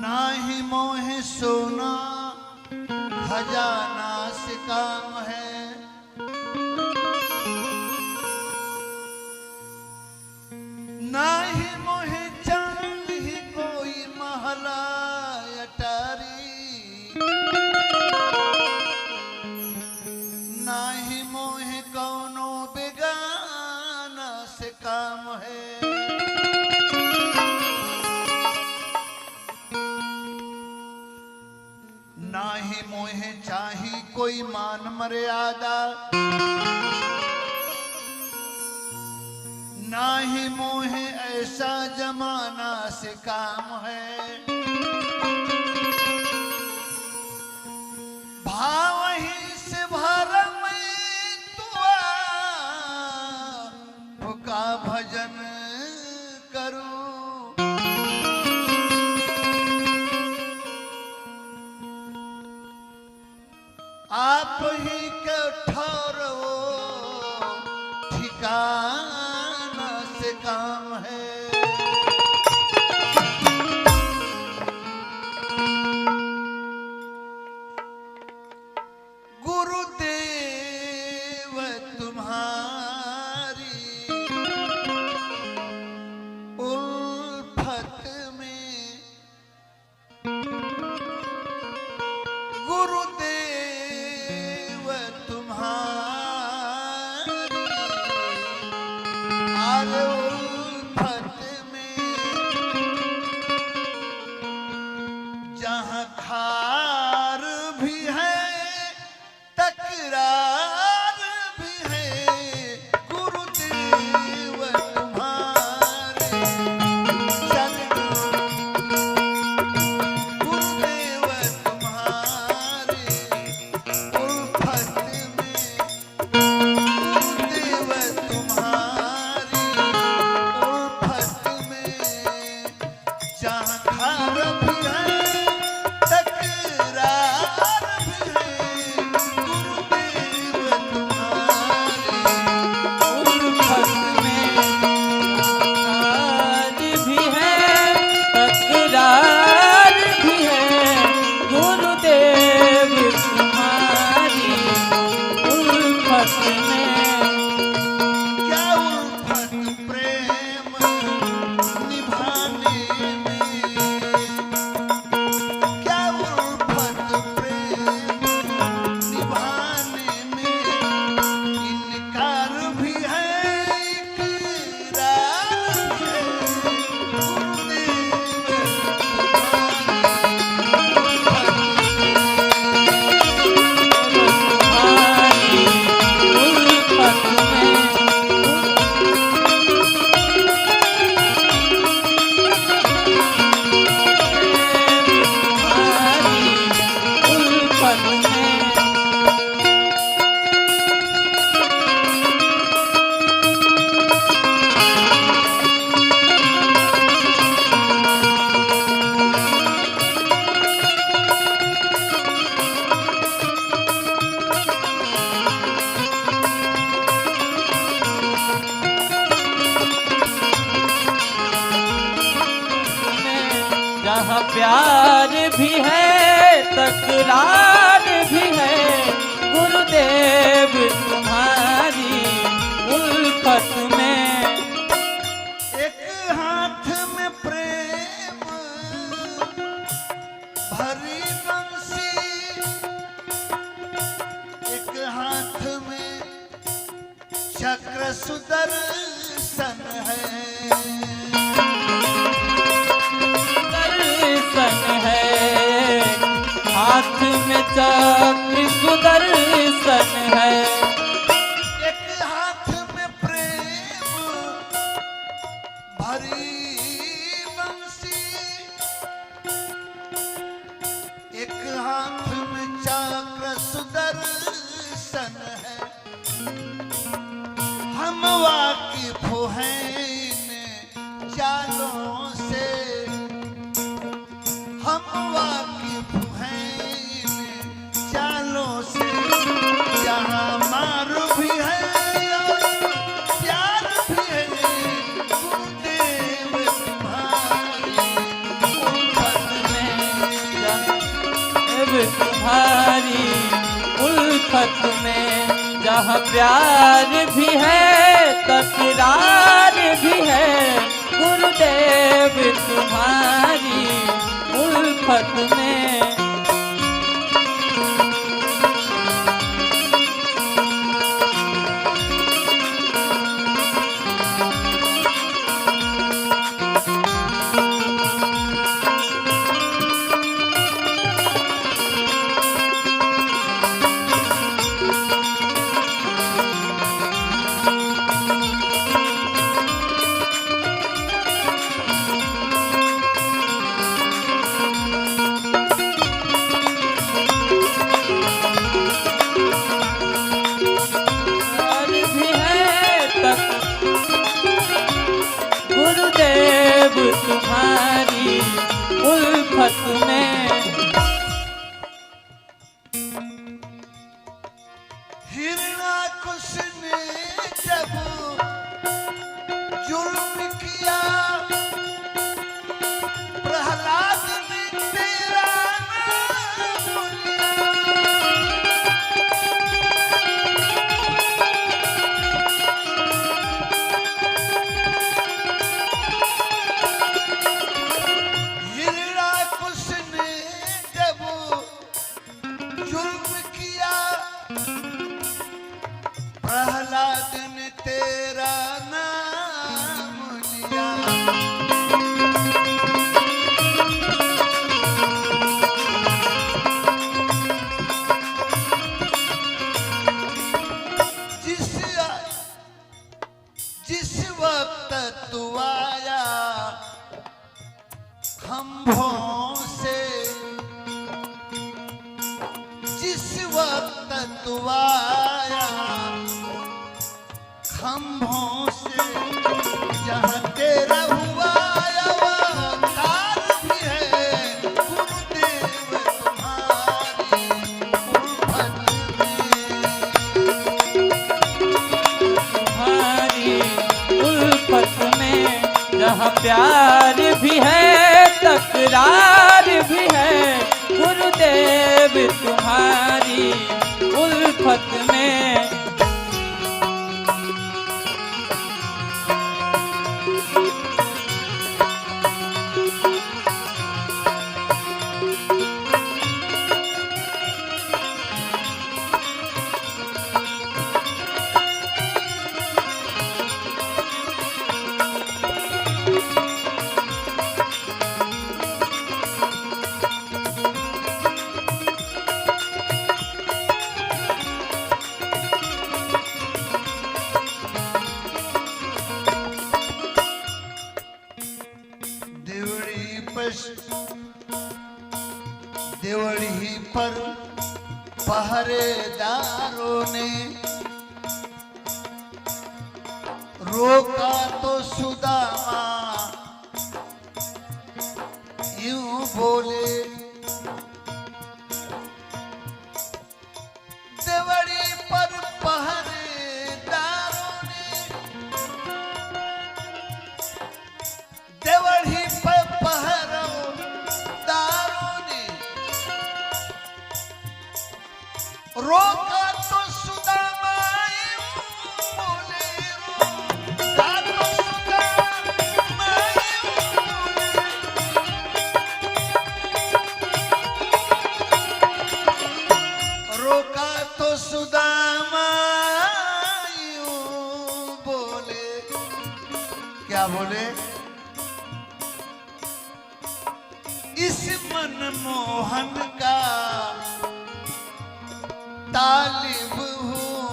नाही मोहे सोना खजाना से काम है, नाही मोहे चांदी कोई महला अटारी, नाही मोहे कौनो बेगाना से काम है। नाही मोहे चाही कोई मान मर्यादा, नाही मोहे ऐसा जमाना से काम है। भाव ही से भरम तुआ भुका भजन करूं, आप ही के ठहरो ठिकाना से काम है। गुरुदेव तुम्हारी उल्फत में, गुरुदेव तुम्हारी आरे उल्फत में, जहाँ खार भी है तकरार भी है, गुरुदेव तुम्हारे गुरुदेव तुम्हारे उल्फत में, गुरुदेव तुम्हारी उल्फत में, जहाँ खार भी है तकरार भी है, गुरुदेव तुम्हारी उल्फत में आज भी है तकरार भी है, गुरुदेव तुम्हारी उल्फत में। क्या उल्फत प्रेम निभाने में, क्या उल्फत प्रेम निभाने में, इनकार भी है इकरार भी है, गुरुदेव जहाँ प्यार भी है तकरार भी है, गुरुदेव तुम्हारी उल्फत में। एक हाथ में प्रेम भरी बंसी, एक हाथ में चक्र सुदर्शन है, दर्शन है हाथ में चक्र सुदर्शन है, एक हाथ में प्रेम भरी बंसी, एक हाथ में चक्र सुदर्शन है। हम वाकिफ हैं इन तुम्हारी उल्फत में, जहाँ प्यार भी है तकरार भी है, गुरुदेव तुम्हारी उल्फत में। गुरुदेव तुम्हारी उल्फत में। हिरणाकुश ने जब जुल्म किया, प्रहलाद ने तेरा नाम प्रहलाद ने तेरा नाम लिया। जिस वक्त तू आया खंभों से, जिस वक्त तू आया खंभों से, जहाँ तेरा हुआ अवतार भी है, गुरुदेव तुम्हारी उल्फत में, जहाँ प्यार भी है तकरार भी है, गुरुदेव तुम्हारी उल्फत में। देवड़ी पर पहरेदारों ने रोका तो सुदामा यूं बोले, देवड़ी पर पहरेदारों ने, देवड़ी पर पहरेदारों ने रोका तो सुदामा यूं बोले, रोका तो सुदामा यूं बोले, रोका तो सुदामा यूं बोले। क्या बोले? इस मनमोहन का तालिब हूँ,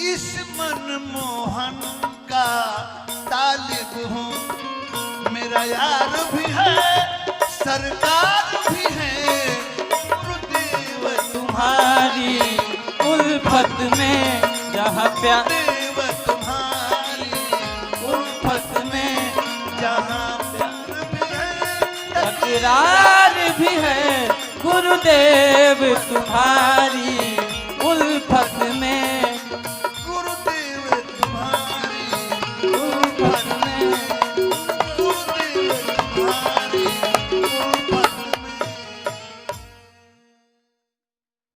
इस मनमोहन का तालिब हूँ, मेरा यार भी है सरकार भी है, गुरुदेव तुम्हारी उल्फत में, जहाँ प्यार तुम्हारी उल्फत में, जहाँ प्यार भी है तकरार भी है, गुरुदेव तुम्हारी